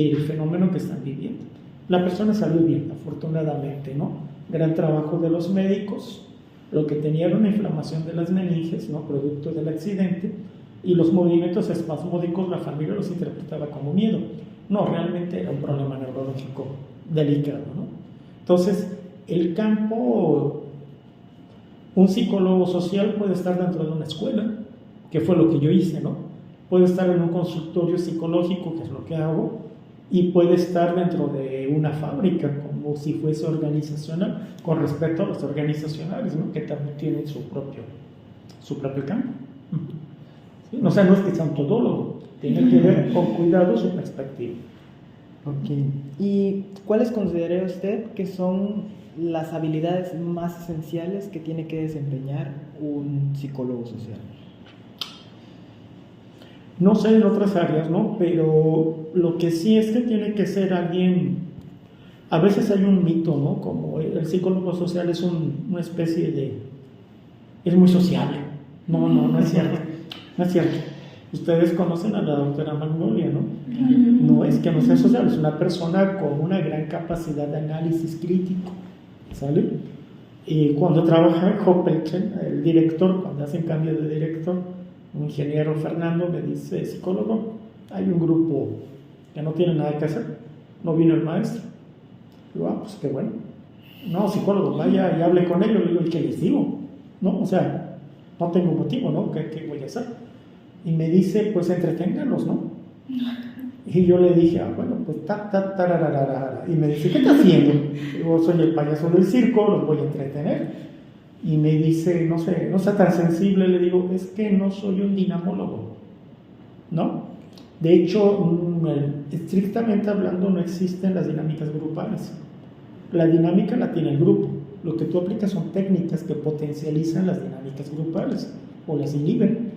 del fenómeno que están viviendo. La persona salió bien, afortunadamente, ¿no? Gran trabajo de los médicos. Lo que tenía era una inflamación de las meninges, ¿no? Producto del accidente, y los movimientos espasmódicos la familia los interpretaba como miedo. No, realmente era un problema neurológico delicado, ¿no? Entonces, el campo, un psicólogo social puede estar dentro de una escuela, que fue lo que yo hice, ¿no? Puede estar en un consultorio psicológico, que es lo que hago, y puede estar dentro de una fábrica, como si fuese organizacional, con respecto a los organizacionales, ¿no? Que también tienen su propio campo. ¿Sí? O sea, no es que sea un todólogo, tiene que ver con cuidado su perspectiva. Ok. ¿Y cuáles considera usted que son las habilidades más esenciales que tiene que desempeñar un psicólogo social? No sé en otras áreas, ¿no? Pero lo que sí es que tiene que ser alguien. A veces hay un mito, ¿no? Como el psicólogo social es una especie de. Es muy sociable. No es cierto. No es cierto. Ustedes conocen a la doctora Magnolia, ¿no? No es que no sea social, es una persona con una gran capacidad de análisis crítico, ¿sale? Y cuando trabaja en Hopelchen, el director, cuando hacen cambio de director, un ingeniero Fernando me dice: psicólogo, hay un grupo que no tiene nada que hacer, no vino el maestro. Digo, pues qué bueno. No, psicólogo, vaya y hable con ellos. Le digo, ¿y qué les digo? ¿No? O sea, no tengo motivo, ¿no? ¿Qué voy a hacer? Y me dice, pues entreténgalos, ¿no? Y yo le dije, bueno, pues y me dice, ¿qué está haciendo? Digo, soy el payaso del circo, los voy a entretener. Y me dice, no sea tan sensible. Le digo, es que no soy un dinamólogo, ¿no? De hecho, estrictamente hablando, no existen las dinámicas grupales. La dinámica la tiene el grupo. Lo que tú aplicas son técnicas que potencializan las dinámicas grupales o las inhiben,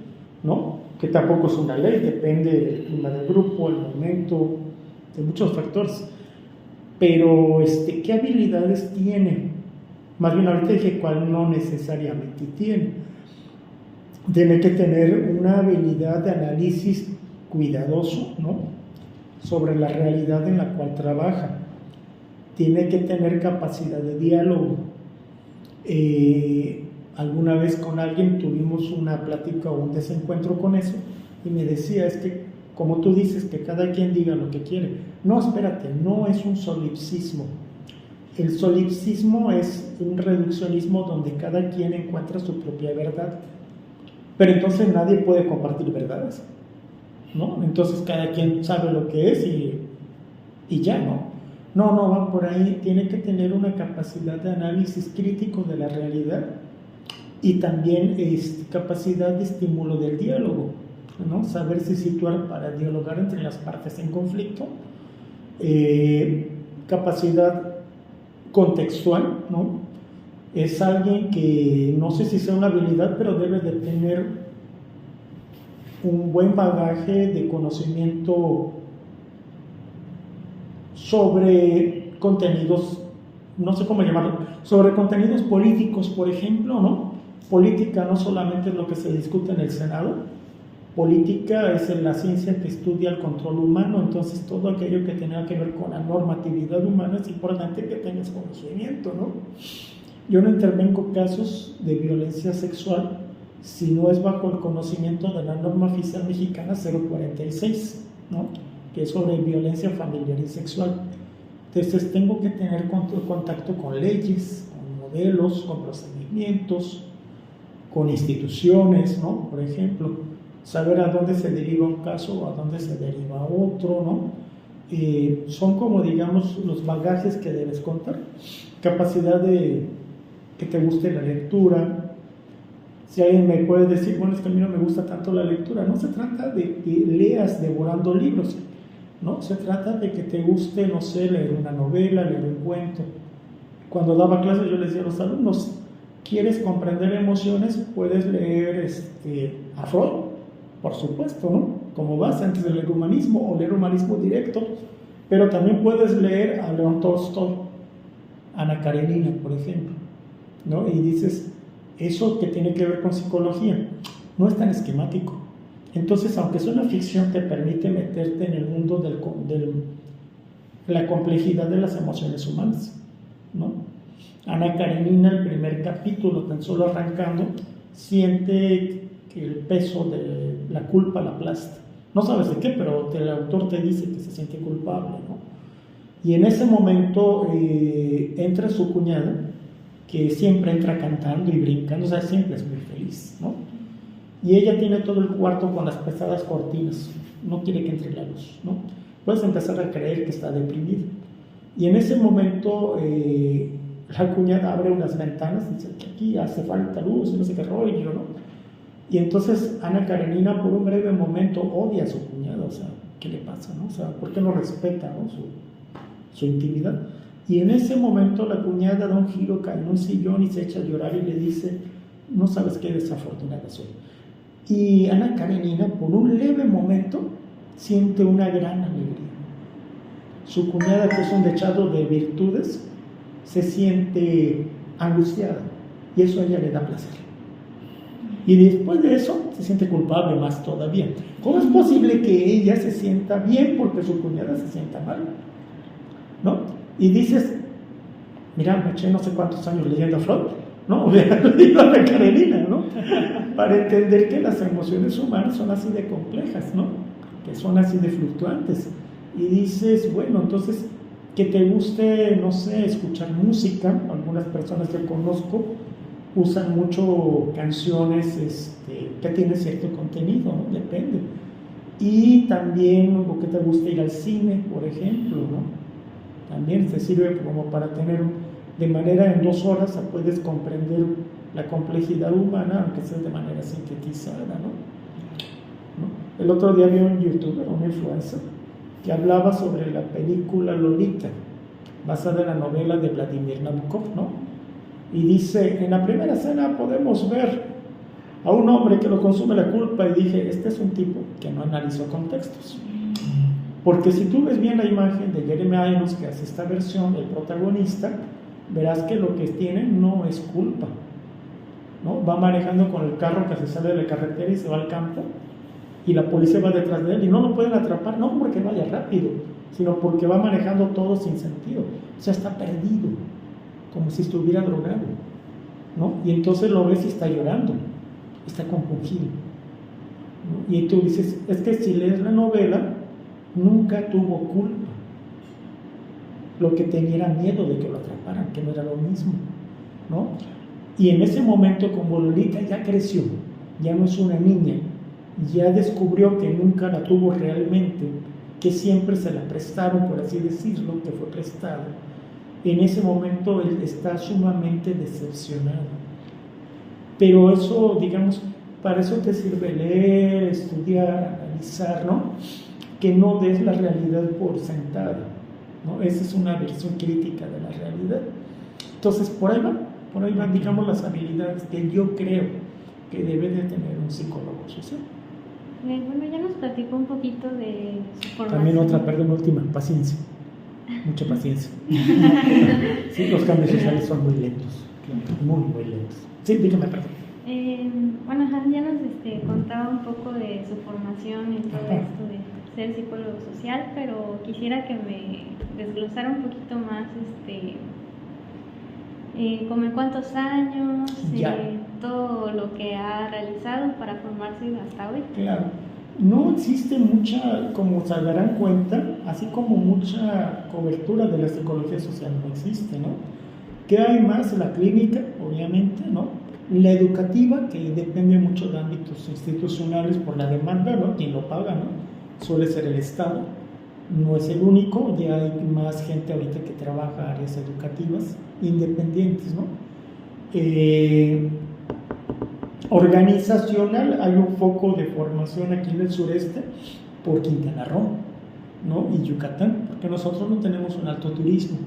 ¿no? Que tampoco es una ley, depende del clima del grupo, el momento, de muchos factores. Pero, ¿qué habilidades tiene? Más bien ahorita dije cuál no necesariamente tiene. Tiene que tener una habilidad de análisis cuidadoso, ¿no? Sobre la realidad en la cual trabaja. Tiene que tener capacidad de diálogo. Alguna vez con alguien tuvimos una plática o un desencuentro con eso y me decía, es que como tú dices, que cada quien diga lo que quiere. No, espérate, no es un solipsismo. El solipsismo es un reduccionismo donde cada quien encuentra su propia verdad, pero entonces nadie puede compartir verdades, ¿no? Entonces cada quien sabe lo que es y ya, ¿no? No va por ahí. Tiene que tener una capacidad de análisis crítico de la realidad y también capacidad de estímulo del diálogo, ¿no? Saberse situar para dialogar entre las partes en conflicto, capacidad contextual, ¿no? Es alguien que no sé si sea una habilidad, pero debe de tener un buen bagaje de conocimiento sobre contenidos, no sé cómo llamarlo, sobre contenidos políticos, por ejemplo, ¿no? Política no solamente es lo que se discute en el Senado, política es la ciencia que estudia el control humano, entonces todo aquello que tenga que ver con la normatividad humana es importante que tengas conocimiento, ¿no? Yo no intervengo casos de violencia sexual si no es bajo el conocimiento de la norma oficial mexicana 046, ¿no? Que es sobre violencia familiar y sexual. Entonces tengo que tener contacto con leyes, con modelos, con procedimientos, con instituciones, ¿no? Por ejemplo, saber a dónde se deriva un caso o a dónde se deriva otro, ¿no? Son como, digamos, los bagajes que debes contar. Capacidad de que te guste la lectura. Si alguien me puede decir, bueno, es que a mí no me gusta tanto la lectura, no se trata de que leas devorando libros, ¿no? Se trata de que te guste, no sé, leer una novela, leer un cuento. Cuando daba clases yo les decía a los alumnos, ¿quieres comprender emociones? Puedes leer a Freud, por supuesto, ¿no? Como base antes de leer humanismo o leer humanismo directo, pero también puedes leer a León Tolstoy, Ana Karenina, por ejemplo, ¿no? Y dices, eso que tiene que ver con psicología no es tan esquemático. Entonces, aunque es una ficción, te permite meterte en el mundo del la complejidad de las emociones humanas, ¿no? Ana Karenina, el primer capítulo, tan solo arrancando, siente que el peso de la culpa la aplasta. No sabes de qué, pero el autor te dice que se siente culpable, ¿no? Y en ese momento entra su cuñada, que siempre entra cantando y brincando, o sea, siempre es muy feliz, ¿no? Y ella tiene todo el cuarto con las pesadas cortinas, no quiere que entre la luz, ¿no? Puedes empezar a creer que está deprimida. Y en ese momento la cuñada abre unas ventanas y dice que aquí hace falta luz y no sé qué rollo, ¿no? Y entonces Ana Karenina por un breve momento odia a su cuñada, o sea, ¿qué le pasa, no? O sea, ¿por qué no respeta, no, su intimidad? Y en ese momento la cuñada da un giro, cae en un sillón y se echa a llorar y le dice, no sabes qué desafortunada soy. Y Ana Karenina por un leve momento siente una gran alegría. Su cuñada, que es un dechado de virtudes, se siente angustiada y eso a ella le da placer. Y después de eso se siente culpable más todavía. ¿Cómo es posible que ella se sienta bien porque su cuñada se sienta mal? ¿No? Y dices, mira, me eché no sé cuántos años leyendo a Freud, ¿no? Hubiera leído a Ana Karenina, ¿no? Para entender que las emociones humanas son así de complejas, ¿no? Que son así de fluctuantes. Y dices, bueno, entonces, que te guste, no sé, escuchar música. Algunas personas que conozco usan mucho canciones que tienen cierto contenido, ¿no? Depende. Y también, o que te guste ir al cine, por ejemplo, ¿no? También te sirve como para tener, de manera en 2 horas, puedes comprender la complejidad humana, aunque sea de manera sintetizada, ¿no? El otro día vi un youtuber, un influencer, que hablaba sobre la película Lolita, basada en la novela de Vladimir Nabokov, ¿no? Y dice, en la primera escena podemos ver a un hombre que lo consume la culpa, y dije, este es un tipo que no analizó contextos. Porque si tú ves bien la imagen de Jeremy Irons, que hace esta versión, el protagonista, verás que lo que tiene no es culpa, ¿no? Va manejando con el carro que se sale de la carretera y se va al campo, y la policía va detrás de él y no lo pueden atrapar, no porque vaya rápido, sino porque va manejando todo sin sentido, o sea, está perdido, como si estuviera drogado, ¿no? Y entonces lo ves y está llorando, está compungido, ¿no? Y tú dices, es que si lees la novela, nunca tuvo culpa, lo que tenía era miedo de que lo atraparan, que no era lo mismo, ¿no? Y en ese momento, como Lolita ya creció, ya no es una niña, ya descubrió que nunca la tuvo realmente, que siempre se la prestaron, por así decirlo, que fue prestado. En ese momento él está sumamente decepcionado. Pero eso, digamos, para eso te sirve leer, estudiar, analizar, ¿no? Que no des la realidad por sentada, ¿no? Esa es una versión crítica de la realidad. Entonces, por ahí van, digamos, las habilidades que yo creo que debe de tener un psicólogo social. Bueno, ya nos platicó un poquito de su formación. También otra, perdón, última, paciencia. Mucha paciencia. Sí, los cambios sociales son muy lentos. Muy, muy lentos. Sí, dígame, perdón. Bueno, Han ya nos contaba un poco de su formación en todo esto de ser psicólogo social, pero quisiera que me desglosara un poquito más, como en cuántos años, todo lo que ha realizado para formarse hasta hoy. Claro, no existe mucha, como se darán cuenta, así como mucha cobertura de la psicología social no existe, ¿no? ¿Qué hay más? La clínica, obviamente, ¿no? La educativa, que depende mucho de ámbitos institucionales por la demanda, ¿no? Quien lo paga, ¿no? Suele ser el Estado, no es el único, ya hay más gente ahorita que trabaja áreas educativas independientes, ¿no? Organizacional, hay un foco de formación aquí en el sureste por Quintana Roo, ¿no? Y Yucatán, porque nosotros no tenemos un alto turismo.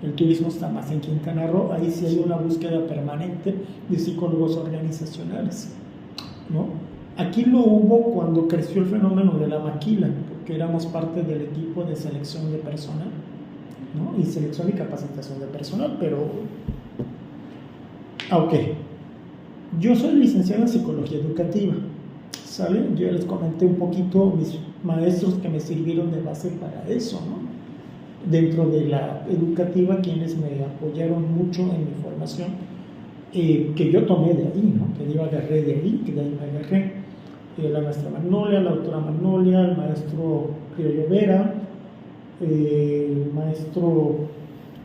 El turismo está más en Quintana Roo, ahí sí hay una búsqueda permanente de psicólogos organizacionales, ¿no? Aquí lo hubo cuando creció el fenómeno de la maquila, porque éramos parte del equipo de selección de personal, ¿no? Y selección y capacitación de personal, pero... ok, yo soy licenciado en psicología educativa, ¿sale? Yo les comenté un poquito mis maestros que me sirvieron de base para eso, ¿no? dentro de la educativa quienes me apoyaron mucho en mi formación, que yo tomé de ahí, ¿no? Que yo agarré de ahí, que de ahí me agarré. La maestra Magnolia, la autora Magnolia, el maestro Criollo Vera, el maestro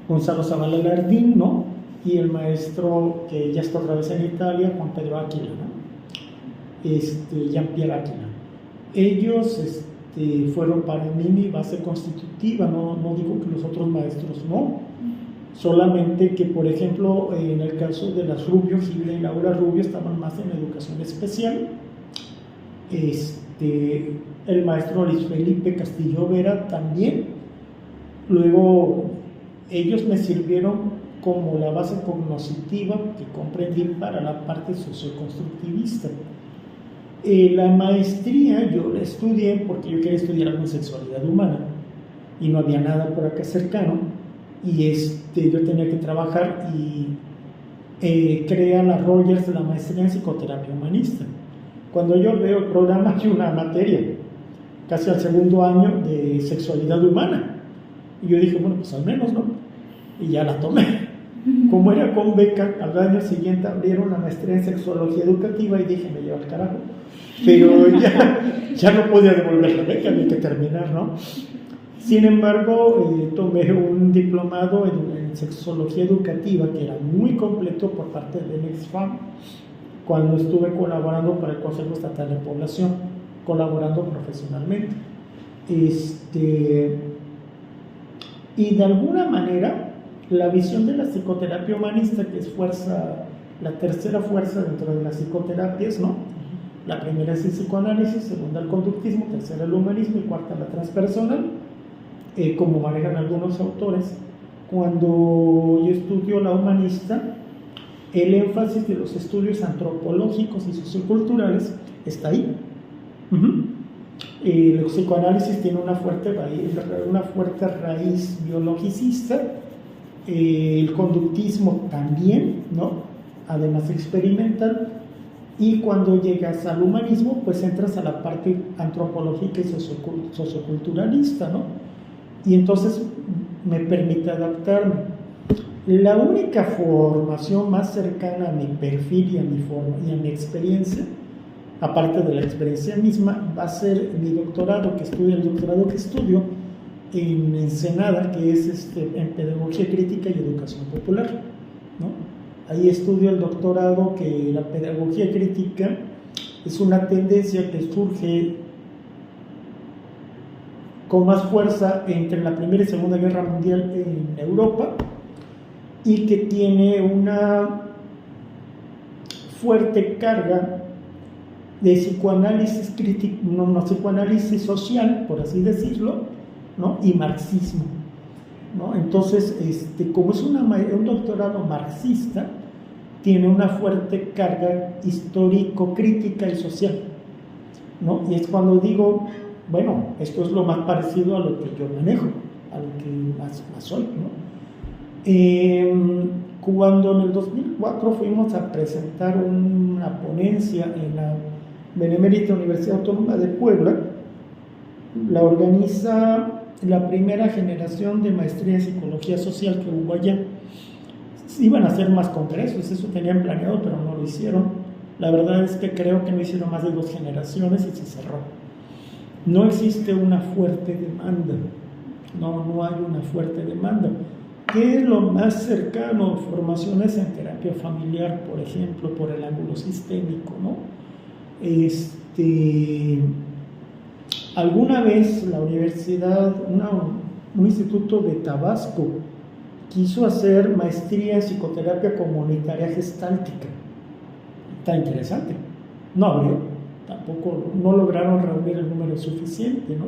Gonzalo Zavala Lardín, ¿no? Y el maestro que ya está otra vez en Italia, Juan Pedro Áquila, ¿no? Jean-Pierre Áquila. Ellos fueron para mí mi base constitutiva, no digo que los otros maestros no, solamente que, por ejemplo, en el caso de las Rubio, Gilda y Laura Rubio estaban más en educación especial. El maestro Luis Felipe Castillo Vera también. Luego ellos me sirvieron como la base cognoscitiva que comprendí para la parte socioconstructivista. La maestría yo la estudié porque yo quería estudiar algo en sexualidad humana y no había nada por acá cercano, y yo tenía que trabajar y crea la Rogers la maestría en psicoterapia humanista. Cuando yo veo el programa, hay una materia casi al segundo año de sexualidad humana, y yo dije, bueno, pues al menos, ¿no? Y ya la tomé. Como era con beca, al año siguiente abrieron la maestría en sexología educativa y dije, me lleva al carajo. Pero ya no podía devolver la beca, había que terminar, ¿no? Sin embargo, tomé un diplomado en sexología educativa que era muy completo por parte del Nexfam, cuando estuve colaborando para el Consejo Estatal de Población, colaborando profesionalmente. Y de alguna manera, la visión de la psicoterapia humanista, que es la tercera fuerza dentro de las psicoterapias, ¿no? La primera es el psicoanálisis, segunda el conductismo, tercera el humanismo y cuarta la transpersonal, como manejan algunos autores. Cuando yo estudio la humanista, el énfasis de los estudios antropológicos y socioculturales está ahí. El psicoanálisis tiene una fuerte raíz biologicista, el conductismo también, ¿no? Además experimental, y cuando llegas al humanismo, pues entras a la parte antropológica y socioculturalista, ¿no? Y entonces me permite adaptarme. La única formación más cercana a mi perfil y a mi experiencia, aparte de la experiencia misma, va a ser mi doctorado, el doctorado que estudio en Ensenada, que es en Pedagogía Crítica y Educación Popular, ¿no? Ahí estudio el doctorado, que la pedagogía crítica es una tendencia que surge con más fuerza entre la Primera y Segunda Guerra Mundial en Europa, y que tiene una fuerte carga de psicoanálisis crítico, no psicoanálisis social, por así decirlo, ¿no? Y marxismo, ¿no? Entonces, como es un doctorado marxista, tiene una fuerte carga histórico-crítica y social, ¿no? Y es cuando digo, bueno, esto es lo más parecido a lo que yo manejo, a lo que más soy, ¿no? Cuando en el 2004 fuimos a presentar una ponencia en la Benemérita Universidad Autónoma de Puebla, la organiza la primera generación de maestría en psicología social que hubo allá. Iban a hacer más congresos, eso tenían planeado, pero no lo hicieron. La verdad es que creo que no hicieron más de 2 generaciones y se cerró. No existe una fuerte demanda, no hay una fuerte demanda. ¿Qué es lo más cercano? Formaciones en terapia familiar, por ejemplo, por el ángulo sistémico, ¿no? Alguna vez la universidad, un instituto de Tabasco, quiso hacer maestría en psicoterapia comunitaria gestáltica. Está interesante. No abrió, tampoco, no lograron reunir el número suficiente, ¿no?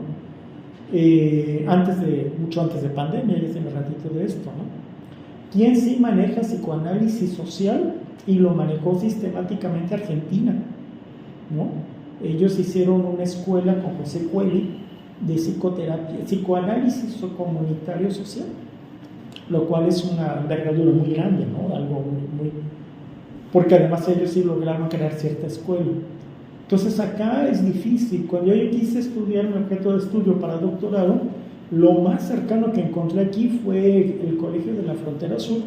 Mucho antes de pandemia, ya tiene ratito de esto, ¿no? ¿Quién sí maneja psicoanálisis social? Y lo manejó sistemáticamente Argentina, ¿no? Ellos hicieron una escuela con José Coeli de psicoterapia, psicoanálisis comunitario social, lo cual es una envergadura muy grande, ¿no? Algo muy, porque además ellos sí lograron crear cierta escuela. Entonces acá es difícil. Cuando yo quise estudiar mi objeto de estudio para doctorado, Lo más cercano que encontré aquí fue el Colegio de la Frontera Sur,